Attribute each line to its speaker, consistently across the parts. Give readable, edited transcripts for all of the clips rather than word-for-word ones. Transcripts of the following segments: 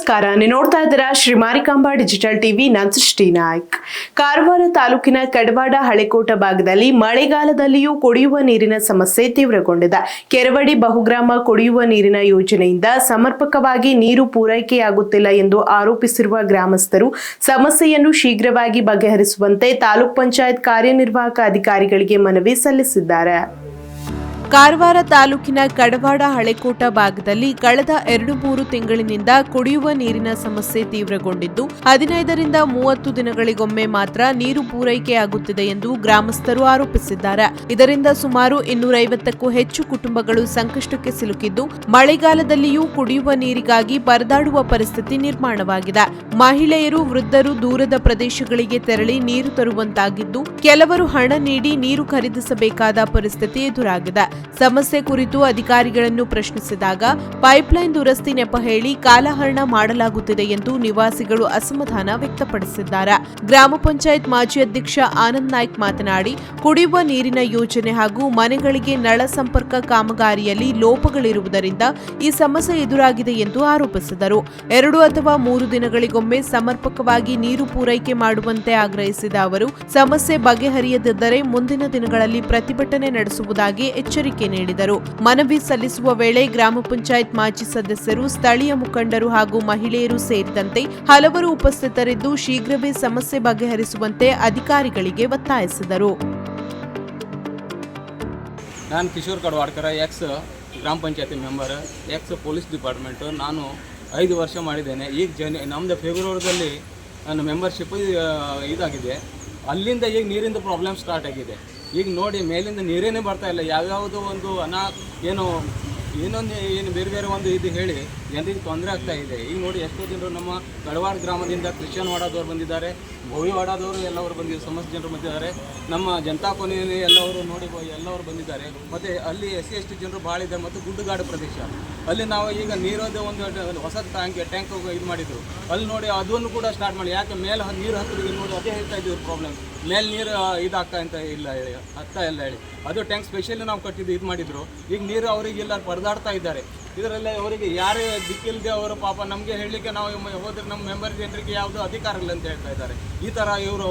Speaker 1: ನಮಸ್ಕಾರ, ನೀವು ನೋಡ್ತಾ ಇದ್ದೀರಾ ಶ್ರೀ ಮಾರಿಕಾಂಬಾ ಡಿಜಿಟಲ್ ಟಿವಿ. ನಾನು ಸೃಷ್ಟಿ ನಾಯ್ಕ್. ಕಾರವಾರ ತಾಲೂಕಿನ ಕಡವಾಡ ಹಳೆಕೋಟ ಭಾಗದಲ್ಲಿ ಮಳೆಗಾಲದಲ್ಲಿಯೂ ಕುಡಿಯುವ ನೀರಿನ ಸಮಸ್ಯೆ ತೀವ್ರಗೊಂಡಿದೆ. ಕೆರವಡಿ ಬಹುಗ್ರಾಮ ಕುಡಿಯುವ ನೀರಿನ ಯೋಜನೆಯಿಂದ ಸಮರ್ಪಕವಾಗಿ ನೀರು ಪೂರೈಕೆಯಾಗುತ್ತಿಲ್ಲ ಎಂದು ಆರೋಪಿಸಿರುವ ಗ್ರಾಮಸ್ಥರು ಸಮಸ್ಯೆಯನ್ನು ಶೀಘ್ರವಾಗಿ ಬಗೆಹರಿಸುವಂತೆ ತಾಲೂಕ್ ಪಂಚಾಯತ್ ಕಾರ್ಯನಿರ್ವಾಹಕ ಅಧಿಕಾರಿಗಳಿಗೆ ಮನವಿ ಸಲ್ಲಿಸಿದ್ದಾರೆ. ಕಾರವಾರ ತಾಲೂಕಿನ ಕಡವಾಡ ಹಳೆಕೋಟ ಭಾಗದಲ್ಲಿ ಕಳೆದ 2-3 ತಿಂಗಳಿನಿಂದ ಕುಡಿಯುವ ನೀರಿನ ಸಮಸ್ಯೆ ತೀವ್ರಗೊಂಡಿದ್ದು 15ರಿಂದ 30 ದಿನಗಳಿಗೊಮ್ಮೆ ಮಾತ್ರ ನೀರು ಪೂರೈಕೆಯಾಗುತ್ತಿದೆ ಎಂದು ಗ್ರಾಮಸ್ಥರು ಆರೋಪಿಸಿದ್ದಾರೆ. ಇದರಿಂದ ಸುಮಾರು 250ಕ್ಕೂ ಹೆಚ್ಚು ಕುಟುಂಬಗಳು ಸಂಕಷ್ಟಕ್ಕೆ ಸಿಲುಕಿದ್ದು ಮಳೆಗಾಲದಲ್ಲಿಯೂ ಕುಡಿಯುವ ನೀರಿಗಾಗಿ ಪರದಾಡುವ ಪರಿಸ್ಥಿತಿ ನಿರ್ಮಾಣವಾಗಿದೆ. ಮಹಿಳೆಯರು, ವೃದ್ಧರು ದೂರದ ಪ್ರದೇಶಗಳಿಗೆ ತೆರಳಿ ನೀರು ತರುವಂತಾಗಿದ್ದು ಕೆಲವರು ಹಣ ನೀಡಿ ನೀರು ಖರೀದಿಸಬೇಕಾದ ಪರಿಸ್ಥಿತಿ ಎದುರಾಗಿದೆ. ಸಮಸ್ಯೆ ಕುರಿತು ಅಧಿಕಾರಿಗಳನ್ನು ಪ್ರಶ್ನಿಸಿದಾಗ ಪೈಪ್ಲೈನ್ ದುರಸ್ತಿ ನೆಪ ಹೇಳಿ ಕಾಲಹರಣ ಮಾಡಲಾಗುತ್ತಿದೆ ಎಂದು ನಿವಾಸಿಗಳು ಅಸಮಾಧಾನ ವ್ಯಕ್ತಪಡಿಸಿದ್ದಾರೆ. ಗ್ರಾಮ ಪಂಚಾಯತ್ ಮಾಜಿ ಅಧ್ಯಕ್ಷ ಆನಂದ್ ನಾಯ್ಕ್ ಮಾತನಾಡಿ, ಕುಡಿಯುವ ನೀರಿನ ಯೋಜನೆ ಹಾಗೂ ಮನೆಗಳಿಗೆ ನಳ ಸಂಪರ್ಕ ಕಾಮಗಾರಿಯಲ್ಲಿ ಲೋಪಗಳಿರುವುದರಿಂದ ಈ ಸಮಸ್ಯೆ ಎದುರಾಗಿದೆ ಎಂದು ಆರೋಪಿಸಿದರು. 2 ಅಥವಾ 3 ದಿನಗಳಿಗೊಮ್ಮೆ ಸಮರ್ಪಕವಾಗಿ ನೀರು ಪೂರೈಕೆ ಮಾಡುವಂತೆ ಆಗ್ರಹಿಸಿದ ಅವರು, ಸಮಸ್ಯೆ ಬಗೆಹರಿಯದಿದ್ದರೆ ಮುಂದಿನ ದಿನಗಳಲ್ಲಿ ಪ್ರತಿಭಟನೆ ನಡೆಸುವುದಾಗಿ ಎಚ್ಚರಿಕೆ ನೀಡಿದರು. ಮನವಿ ಸಲ್ಲಿಸುವ ವೇಳೆ ಗ್ರಾಮ ಪಂಚಾಯತ್ ಮಾಜಿ ಸದಸ್ಯರು, ಸ್ಥಳೀಯ ಮುಖಂಡರು ಹಾಗೂ ಮಹಿಳೆಯರು ಸೇರಿದಂತೆ ಹಲವರು ಉಪಸ್ಥಿತರಿದ್ದು ಶೀಘ್ರವೇ ಸಮಸ್ಯೆ ಬಗೆಹರಿಸುವಂತೆ ಅಧಿಕಾರಿಗಳಿಗೆ ಒತ್ತಾಯಿಸಿದರು.
Speaker 2: ನಾನು ಕಿಶೋರ್ ಕಡವಾಡ್ಕರ, ಎಕ್ಸ್ ಗ್ರಾಮ ಪಂಚಾಯತಿ ಮೆಂಬರ್, ಎಕ್ಸ್ ಪೊಲೀಸ್ ಡಿಪಾರ್ಟ್ಮೆಂಟು. ನಾನು 5 ವರ್ಷ ಮಾಡಿದ್ದೇನೆ. ಈಗ ನಮ್ಮದು ಫೆಬ್ರವರಿದಲ್ಲಿ ನನ್ನ ಮೆಂಬರ್ಶಿಪ್ ಇದಾಗಿದೆ. ಅಲ್ಲಿಂದ ಈಗ ನೀರಿಂದ ಪ್ರಾಬ್ಲಮ್ ಸ್ಟಾರ್ಟ್ ಆಗಿದೆ. ಈಗ ನೋಡಿ, ಮೇಲಿಂದ ನೀರೇನೇ ಬರ್ತಾ ಇಲ್ಲ. ಯಾವ್ಯಾವುದೋ ಒಂದು ಏನು ಬೇರೆ ಒಂದು ಇದು ಹೇಳಿ ಜನರಿಗೆ ತೊಂದರೆ ಆಗ್ತಾ ಇದೆ. ಈಗ ನೋಡಿ, ಎಷ್ಟೋ ಜನರು ನಮ್ಮ ಕಡವಾಡ ಗ್ರಾಮದಿಂದ ಕ್ರಿಶ್ಚಿಯನ್ ವಾಡಾದವ್ರು ಬಂದಿದ್ದಾರೆ, ಭೋವಿ ವಾಡಾದವರು ಎಲ್ಲವರು ಬಂದಿದ್ದಾರೆ, ಸಮಸ್ತ ಜನರು ಬಂದಿದ್ದಾರೆ. ನಮ್ಮ ಜನತಾ ಕಾಲೋನಿ ಎಲ್ಲವರು ಬಂದಿದ್ದಾರೆ. ಮತ್ತು ಅಲ್ಲಿ SC/ST ಜನರು ಭಾಳ ಇದ್ದಾರೆ. ಮತ್ತು ಗುಡ್ಡಗಾಡು ಪ್ರದೇಶ, ಅಲ್ಲಿ ನಾವು ಈಗ ನೀರೋದು ಒಂದು ಹೊಸ ಟ್ಯಾಂಕ್ ಇದು ಮಾಡಿದ್ರು. ಅಲ್ಲಿ ನೋಡಿ ಅದನ್ನು ಕೂಡ ಸ್ಟಾರ್ಟ್ ಮಾಡಿ, ಯಾಕೆ ಮೇಲೆ ನೀರು ಹತ್ತಿರ ನೋಡಿ ಅದೇ ಹೇಳ್ತಾ ಇದ್ದೀವಿ ಪ್ರಾಬ್ಲಮ್. ಮೇಲೆ ನೀರು ಇದಾಗ್ತಾ ಅಂತ ಇಲ್ಲ ಹೇಳಿ, ಹತ್ತಾ ಇಲ್ಲ ಹೇಳಿ, ಅದು ಟ್ಯಾಂಕ್ ಸ್ಪೆಷಲಿ ನಾವು ಕಟ್ಟಿದ್ದು ಇದು ಮಾಡಿದ್ರು. ಈಗ ನೀರು ಅವರಿಗೆ ಎಲ್ಲ ಪರದಾಡ್ತಾ ಇದ್ದಾರೆ. ಇದರಲ್ಲಿ ಅವರಿಗೆ ಯಾರೇ ದಿಕ್ಕಿಲ್ಲದೆ ಅವರು ಪಾಪ ನಮಗೆ ಹೇಳಲಿಕ್ಕೆ ನಾವು ಹೋದ್ರೆ ನಮ್ಮ ಮೆಂಬರ್ ಜನರಿಗೆ ಯಾವುದೂ ಅಧಿಕಾರ ಇಲ್ಲ ಅಂತ ಹೇಳ್ತಾ ಇದ್ದಾರೆ. ಈ ಥರ ಇವರು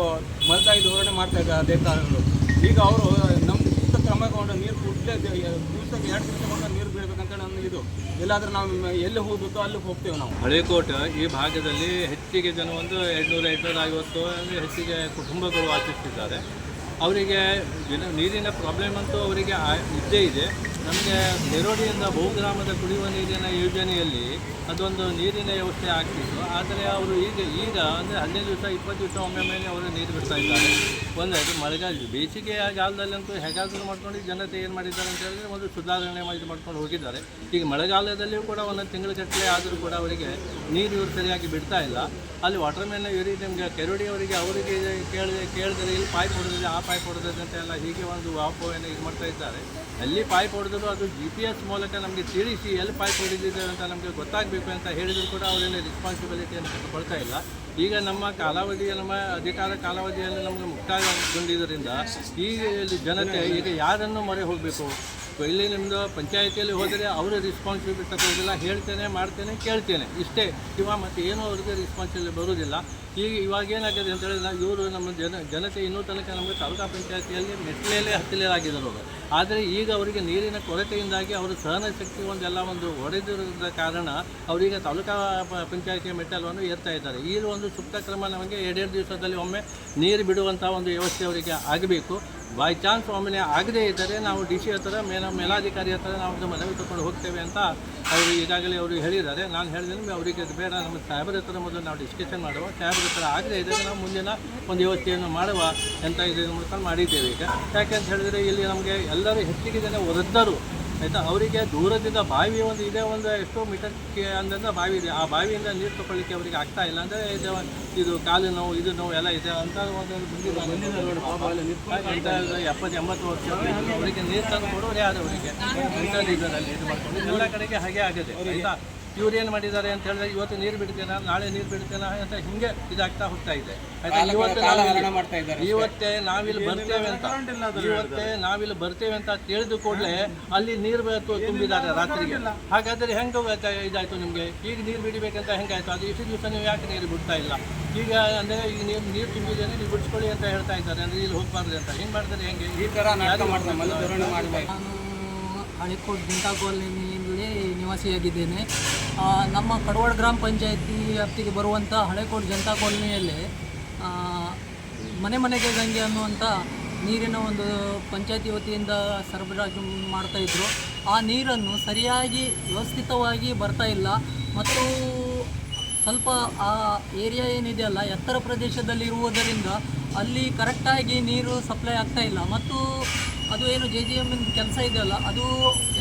Speaker 2: ಇದು ಹೊರಗಡೆ ಮಾಡ್ತಾ ಇದ್ದಾರೆ ಅಧಿಕಾರಿಗಳು. ಈಗ ಅವರು ನಮ್ಮ ಕ್ರಮ ತಗೊಂಡು ನೀರು ಕೂಡಲೇ ದಿವಸಕ್ಕೆ 2 ದಿವಸ ನೀರು ಬೀಳಬೇಕಂತ ನನ್ನ ಇದು. ಎಲ್ಲಾದರೂ ನಾವು ಎಲ್ಲಿ ಹೋಗ್ಬೇಕೋ ಅಲ್ಲಿ ಹೋಗ್ತೇವೆ ನಾವು.
Speaker 3: ಹಳೆಕೋಟ ಈ ಭಾಗದಲ್ಲಿ ಹೆಚ್ಚಿಗೆ ಜನ ಒಂದು 200-250 ಹೆಚ್ಚಿಗೆ ಕುಟುಂಬಗಳು ವಾಸಿಸ್ತಿದ್ದಾರೆ. ಅವರಿಗೆ ನೀರಿನ ಪ್ರಾಬ್ಲಮ್ ಅಂತೂ ಅವರಿಗೆ ಇದ್ದೇ ಇದೆ. ನಮಗೆ ನೆರೋಡಿಯಿಂದ ಬಹುಗ್ರಾಮದ ಕುಡಿಯುವ ನೀರಿನ ಯೋಜನೆಯಲ್ಲಿ ಅದೊಂದು ನೀರಿನ ವ್ಯವಸ್ಥೆ ಆಗ್ತಿತ್ತು. ಆದರೆ ಅವರು ಈಗ ಅಂದರೆ 15 ದಿವಸ 20 ದಿವಸ ಒಮ್ಮೆ ಅವರು ನೀರು ಬಿಡ್ತಾ ಇದ್ದಾರೆ. ಅದು ಮಳೆಗಾಲ ಬೇಸಿಗೆ ಕಾಲದಲ್ಲಂತೂ ಹೇಗಾದರೂ ಮಾಡ್ಕೊಂಡು ಜನತೆ ಏನು ಮಾಡಿದ್ದಾರೆ ಅಂತ ಹೇಳಿದ್ರೆ ಒಂದು ಸುಧಾರಣೆ ಮಾಡ್ಕೊಂಡು ಹೋಗಿದ್ದಾರೆ. ಈಗ ಮಳೆಗಾಲದಲ್ಲಿಯೂ ಕೂಡ 1 ತಿಂಗಳ ಗಟ್ಟಲೆ ಆದರೂ ಕೂಡ ಅವರಿಗೆ ನೀರು ಇವರು ಸರಿಯಾಗಿ ಬಿಡ್ತಾ ಇಲ್ಲ. ಅಲ್ಲಿ ವಾಟರ್ ಮ್ಯಾನ್ ಇವರು ನಿಮಗೆ ಕೆರಡಿ ಅವರಿಗೆ ಕೇಳಿದರೆ ಇಲ್ಲಿ ಪೈಪ್ ಹೊಡೆದಿದೆ, ಆ ಪೈಪ್ ಹೊಡೆದಿದೆ ಅಂತ ಎಲ್ಲ ಹೀಗೆ ಒಂದು ವಾಪವನ್ನು ಇದು ಮಾಡ್ತಾ ಇದ್ದಾರೆ. ಅಲ್ಲಿ ಪೈಪ್ ಹೊಡೆದ್ರು ಅದು GPS ಮೂಲಕ ನಮಗೆ ತಿಳಿಸಿ ಎಲ್ಲಿ ಪೈಪ್ ಹೊಡೆದಿದೆ ಅಂತ ನಮಗೆ ಗೊತ್ತಾಗಬೇಕು ಅಂತ ಹೇಳಿದ್ರು ಕೂಡ ಅವರೇನು ರೆಸ್ಪಾನ್ಸಿಬಿಲಿಟಿಯನ್ನು ತೆಗೆದುಕೊಳ್ತಾ ಇಲ್ಲ. ಈಗ ನಮ್ಮ ಅಧಿಕಾರ ಕಾಲಾವಧಿಯಲ್ಲಿ ನಮಗೆ ಮುಕ್ತಾಯಗೊಂಡಿದ್ದರಿಂದ ಈಗ ಜನತೆ ಈಗ ಯಾರನ್ನು ಮೊರೆ ಹೋಗಬೇಕು? ಇಲ್ಲಿ ನಿಮ್ಮದು ಪಂಚಾಯಿತಿಯಲ್ಲಿ ಹೋದರೆ ಅವರು ರೆಸ್ಪಾನ್ಸಿಬಿಲಿಟಿ ತಗೊಳ್ಳೋದಿಲ್ಲ. ಹೇಳ್ತೇನೆ, ಮಾಡ್ತೇನೆ, ಕೇಳ್ತೇನೆ, ಇಷ್ಟೇ ಮತ್ತು ಏನೂ ಅವ್ರಿಗೆ ರೆಸ್ಪಾನ್ಸಿಬಿಲಿಟಿ ಬರೋದಿಲ್ಲ. ಇವಾಗ ಏನಾಗಿದೆ ಅಂತ ಹೇಳಿದ್ರೆ ಇವರು ನಮ್ಮ ಜನತೆ ಇನ್ನೂ ತನಕ ನಮಗೆ ತಾಲೂಕಾ ಪಂಚಾಯಿತಿಯಲ್ಲಿ ಮೆಟ್ಲೆಯಲ್ಲೇ ಹತ್ತಿರವಾಗಿದ್ದರು. ಆದರೆ ಈಗ ಅವರಿಗೆ ನೀರಿನ ಕೊರತೆಯಿಂದಾಗಿ ಅವರು ಸಹನ ಶಕ್ತಿ ಒಂದು ಒಡೆದಿರೋದ ಕಾರಣ ಅವರೀಗ ತಾಲೂಕಾ ಪಂಚಾಯಿತಿಯ ಮೆಟ್ಟಲನ್ನು ಏರ್ತಾ ಇದ್ದಾರೆ. ಈ ಒಂದು ಸೂಕ್ತ ಕ್ರಮ ನಮಗೆ 2 ದಿವಸದಲ್ಲಿ ಒಮ್ಮೆ ನೀರು ಬಿಡುವಂಥ ಒಂದು ವ್ಯವಸ್ಥೆ ಅವರಿಗೆ ಆಗಬೇಕು. ಬೈ ಚಾನ್ಸ್ ಒಮ್ಮೆ ಆಗದೇ ಇದ್ದರೆ ನಾವು DC ಹತ್ರ ಮೇಲಾಧಿಕಾರಿ ಹತ್ರ ನಾವು ಮನವಿ ತಗೊಂಡು ಹೋಗ್ತೇವೆ ಅಂತ ಅವರು ಈಗಾಗಲೇ ಅವರು ಹೇಳಿದ್ದಾರೆ. ನಾನು ಹೇಳಿದ್ದೀನಿ ಅವರಿಗೆ ಬೇಡ, ನಮ್ಮ ಸಾಹೇಬರ ಹತ್ರ ಮೊದಲು ನಾವು ಡಿಸ್ಕಷನ್ ಮಾಡುವ, ಸಾಹೇಬರ ಹತ್ರ ಆಗದೇ ಇದ್ದರೆ ನಾವು ಮುಂದಿನ ಒಂದು ವ್ಯವಸ್ಥೆಯನ್ನು ಮಾಡುವ ಅಂತ ಇದರ ಮೂಲಕ ಮಾಡಿದ್ದೇವೆ. ಈಗ ಯಾಕೆಂತ ಹೇಳಿದರೆ ಇಲ್ಲಿ ನಮಗೆ ಎಲ್ಲರೂ ಹೆಚ್ಚಿಗೆ ಜನ ವೃದ್ಧರು, ಆಯಿತಾ, ಅವರಿಗೆ ದೂರದಿಂದ ಬಾವಿ ಇದೆ, ಎಷ್ಟೋ ಮೀಟರ್ಗೆ ಅಂದಿಂದ ಬಾವಿ ಇದೆ. ಆ ಬಾವಿಯಿಂದ ನೀರು ತಗೊಳ್ಳಿಕ್ಕೆ ಅವರಿಗೆ ಆಗ್ತಾ ಇಲ್ಲ. ಅಂದರೆ ಇದು ಕಾಲು ನೋವು, ಇದು ನೋವು ಎಲ್ಲ ಇದೆ ಅಂತ ಒಂದು 70-80 ವರ್ಷ ಅವರಿಗೆ ನೀರು ತಂದು ಕೊಡೋರೇ ಆದವರಿಗೆ ಇದರಲ್ಲಿ ಇದು ಮಾಡ್ಕೊಂಡು ಎಲ್ಲ ಕಡೆಗೆ ಹಾಗೆ ಆಗಿದೆ, ಆಯಿತಾ. ಇವ್ರು ಏನು ಮಾಡಿದ್ದಾರೆ ಅಂತ ಹೇಳಿದ್ರೆ ಇವತ್ತು ನೀರು ಬಿಡ್ತೇನೆ, ನಾಳೆ ನೀರು ಬಿಡ್ತೇನೆ ಅಂತ ಹಿಂಗೆ ಇದಾಗ್ತಾ ಹೋಗ್ತಾ ಇದೆ. ಆಯ್ತಾ, ಇವತ್ತೇ ನಾವಿಲ್ಲಿ ಬರ್ತೇವೆ ಅಂತ ತಿಳಿದು ಕೂಡಲೇ ಅಲ್ಲಿ ನೀರು ತುಂಬಿದ್ದಾರೆ ರಾತ್ರಿಗೆ. ಹಾಗಾದರೆ ಹೆಂಗೆ ಇದಾಯ್ತು ನಿಮಗೆ? ಈಗ ನೀರು ಬಿಡಬೇಕಂತ ಹೆಂಗಾಯ್ತು? ಅದು ಇಷ್ಟು ದಿವಸ ನೀವು ಯಾಕೆ ನೀರು ಬಿಡ್ತಾ ಇಲ್ಲ? ಈಗ ಅಂದರೆ ಈಗ ನೀರು ತುಂಬಿದ್ದೇನೆ, ನೀವು ಬಿಡಿಸ್ಕೊಳ್ಳಿ ಅಂತ ಹೇಳ್ತಾ ಇದ್ದಾರೆ, ಅಂದರೆ ಇಲ್ಲಿ ಹೋಗಬಾರ್ದು ಅಂತ. ಹಿಂಗೆ ಮಾಡಿದ್ರೆ ಹೆಂಗೆ? ಈ ಥರ
Speaker 4: ನಾನು ಹಳೆಕೋಟ್ ಜನತಾ ಕಾಲೋನಿಯಲ್ಲಿ ನಿವಾಸಿಯಾಗಿದ್ದೇನೆ. ನಮ್ಮ ಕಡವಾಡ ಗ್ರಾಮ ಪಂಚಾಯತಿ ವ್ಯಾಪ್ತಿಗೆ ಬರುವಂಥ ಹಳೆಕೋಟ್ ಜನತಾ ಕಾಲೋನಿಯಲ್ಲಿ ಮನೆ ಮನೆಗೆ ಗಂಗೆ ಅನ್ನುವಂಥ ನೀರಿನ ಒಂದು ಪಂಚಾಯತಿ ವತಿಯಿಂದ ಸರಬರಾಜು ಮಾಡ್ತಾಯಿದ್ರು. ಆ ನೀರನ್ನು ಸರಿಯಾಗಿ ವ್ಯವಸ್ಥಿತವಾಗಿ ಬರ್ತಾ ಇಲ್ಲ ಮತ್ತು ಸ್ವಲ್ಪ ಆ ಏರಿಯಾ ಏನಿದೆಯಲ್ಲ ಎತ್ತರ ಪ್ರದೇಶದಲ್ಲಿ ಇರುವುದರಿಂದ ಅಲ್ಲಿ ಕರೆಕ್ಟಾಗಿ ನೀರು ಸಪ್ಲೈ ಆಗ್ತಾ ಇಲ್ಲ ಮತ್ತು ಅದು ಏನು JJM ಕೆಲಸ ಇದೆಯಲ್ಲ ಅದು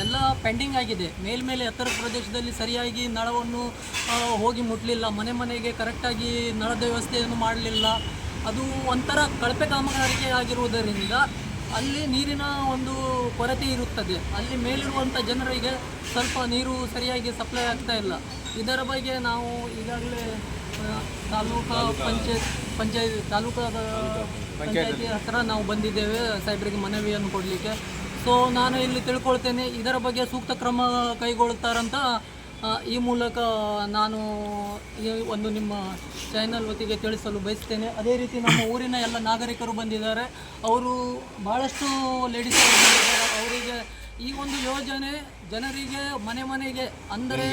Speaker 4: ಎಲ್ಲ ಪೆಂಡಿಂಗ್ ಆಗಿದೆ. ಮೇಲ್ಮೇಲೆ ಎತ್ತರ ಪ್ರದೇಶದಲ್ಲಿ ಸರಿಯಾಗಿ ನಳವನ್ನು ಹೋಗಿ ಮುಟ್ಟಲಿಲ್ಲ, ಮನೆ ಮನೆಗೆ ಕರೆಕ್ಟಾಗಿ ನಳದ ವ್ಯವಸ್ಥೆಯನ್ನು ಮಾಡಲಿಲ್ಲ. ಅದು ಒಂಥರ ಕಳಪೆ ಕಾಮಗಾರಿಕೆ ಆಗಿರುವುದರಿಂದ ಅಲ್ಲಿ ನೀರಿನ ಒಂದು ಕೊರತೆ ಇರುತ್ತದೆ. ಅಲ್ಲಿ ಮೇಲಿರುವಂಥ ಜನರಿಗೆ ಸ್ವಲ್ಪ ನೀರು ಸರಿಯಾಗಿ ಸಪ್ಲೈ ಆಗ್ತಾ ಇಲ್ಲ. ಇದರ ಬಗ್ಗೆ ನಾವು ಈಗಾಗಲೇ ತಾಲೂಕಾ ಪಂಚಾಯತಿ ಹತ್ತಿರ ನಾವು ಬಂದಿದ್ದೇವೆ ಸಾಹೇಬ್ರಿಗೆ ಮನವಿಯನ್ನು ಕೊಡಲಿಕ್ಕೆ. ಸೊ ನಾನು ಇಲ್ಲಿ ತಿಳ್ಕೊಳ್ತೇನೆ ಇದರ ಬಗ್ಗೆ ಸೂಕ್ತ ಕ್ರಮ ಕೈಗೊಳ್ತಾರಂತ ಈ ಮೂಲಕ ನಾನು ಈ ಒಂದು ನಿಮ್ಮ ಚಾನಲ್ ವತಿಗೆ ತಿಳಿಸಲು ಬಯಸ್ತೇನೆ. ಅದೇ ರೀತಿ ನಮ್ಮ ಊರಿನ ಎಲ್ಲ ನಾಗರಿಕರು ಬಂದಿದ್ದಾರೆ, ಅವರು ಭಾಳಷ್ಟು ಲೇಡೀಸ್ ಅವರು ಬಂದಿದ್ದಾರೆ. ಅವರಿಗೆ ಈ ಒಂದು ಯೋಜನೆ ಜನರಿಗೆ ಮನೆ ಮನೆಗೆ ಅಂದರೆ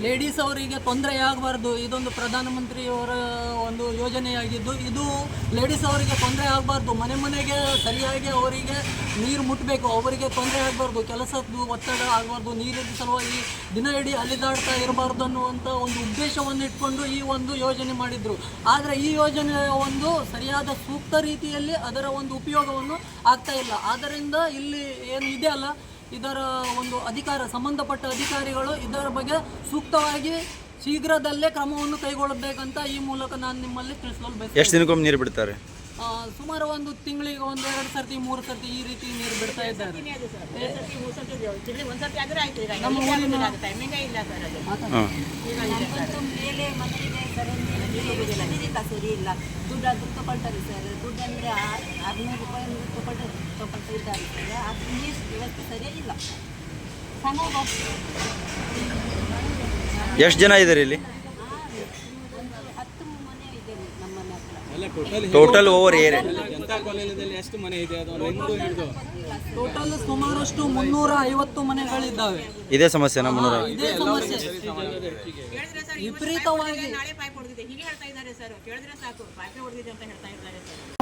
Speaker 4: ಲೇಡೀಸ್ ಅವರಿಗೆ ತೊಂದರೆ ಆಗಬಾರ್ದು. ಇದೊಂದು ಪ್ರಧಾನಮಂತ್ರಿಯವರ ಒಂದು ಯೋಜನೆಯಾಗಿದ್ದು ಇದು ಲೇಡೀಸ್ ಅವರಿಗೆ ತೊಂದರೆ ಆಗಬಾರ್ದು, ಮನೆ ಮನೆಗೆ ಸರಿಯಾಗಿ ಅವರಿಗೆ ನೀರು ಮುಟ್ಟಬೇಕು, ಅವರಿಗೆ ತೊಂದರೆ ಆಗಬಾರ್ದು, ಕೆಲಸದ್ದು ಒತ್ತಡ ಆಗಬಾರ್ದು, ನೀರಿನ ಸಲುವಾಗಿ ದಿನ ಇಡೀ ಅಲಿದಾಡ್ತಾ ಇರಬಾರ್ದು ಅನ್ನುವಂಥ ಒಂದು ಉದ್ದೇಶವನ್ನು ಇಟ್ಕೊಂಡು ಈ ಒಂದು ಯೋಜನೆ ಮಾಡಿದರು. ಆದರೆ ಈ ಯೋಜನೆಯ ಒಂದು ಸರಿಯಾದ ಸೂಕ್ತ ರೀತಿಯಲ್ಲಿ ಅದರ ಒಂದು ಉಪಯೋಗವನ್ನು ಆಗ್ತಾ ಇಲ್ಲ. ಆದ್ದರಿಂದ ಇಲ್ಲಿ ಏನು ಇದೆಯಲ್ಲ ಇದರ ಒಂದು ಸಂಬಂಧಪಟ್ಟ ಅಧಿಕಾರಿಗಳು ಇದರ ಬಗ್ಗೆ ಸೂಕ್ತವಾಗಿ ಶೀಘ್ರದಲ್ಲೇ ಕ್ರಮವನ್ನು ಕೈಗೊಳ್ಳಬೇಕಂತ ಈ ಮೂಲಕ ನಾನು ನಿಮ್ಮಲ್ಲಿ ತಿಳಿಸಲು ಬಯಸ್ತೇನೆ.
Speaker 5: ಎಷ್ಟು ದಿನಕ್ಕೊಮ್ಮೆ ನೀರು ಬಿಡ್ತಾರೆ?
Speaker 4: ಸುಮಾರು ಒಂದು ತಿಂಗಳಿಗೆ 1-2 ಸರ್ತಿ 3 ಸರ್ತಿ ಈ ರೀತಿ ನೀರು ಬಿಡ್ತಾ ಇದ್ದಾರೆ. ನಮ್ಮ ಊರಿನ
Speaker 6: ಮೇಲೆ ಮನೆಗೆ ಸರಿ ಇಲ್ಲ, ದುಡ್ಡು ಅದು ತಗೊಳ್ತಾರೆ ಸರ್. ದುಡ್ಡು ಅಂದರೆ 600 ರೂಪಾಯಿ ತಗೊಳ್ತಾ ಇದ್ದಾರೆ ಸರ್. ಅದು ನೀರು ವ್ಯವಸ್ಥೆ ಸರಿಯಾಗಿಲ್ಲ.
Speaker 5: ಎಷ್ಟು ಜನ ಇದ್ದಾರೆ ಇಲ್ಲಿ?
Speaker 6: 10 ಮನೆ ಇದೆ ನಮ್ಮ ಮನೆ ಹತ್ರ.
Speaker 5: ಟೋಟಲ್ ಓವರ್ ಏರಿಯಾ
Speaker 2: ಜನತಾ ಕಾಲೋನಿಯಲ್ಲಿ ಎಷ್ಟು ಮನೆ ಇದೆ? ಅದು
Speaker 4: ಟೋಟಲ್ ಸುಮಾರಷ್ಟು 350 ಮನೆಗಳಿದ್ದಾವೆ.
Speaker 5: ಇದೇ ಸಮಸ್ಯೆ
Speaker 4: ಇದೇ ಸಮಸ್ಯೆ ವಿಪರೀತವಾಗಿ
Speaker 7: ನಾಳೆ ಪೈಪ್ ಹೊಡೆದಿದೆ ಹೀಗೆ ಹೇಳ್ತಾ ಇದ್ದಾರೆ ಸರ್. ಕೇಳಿದ್ರೆ ಸಾಕು, ಪೈಪೇ ಹೊಡೆದಿದೆ ಅಂತ ಹೇಳ್ತಾ ಇದ್ದಾರೆ ಸರ್.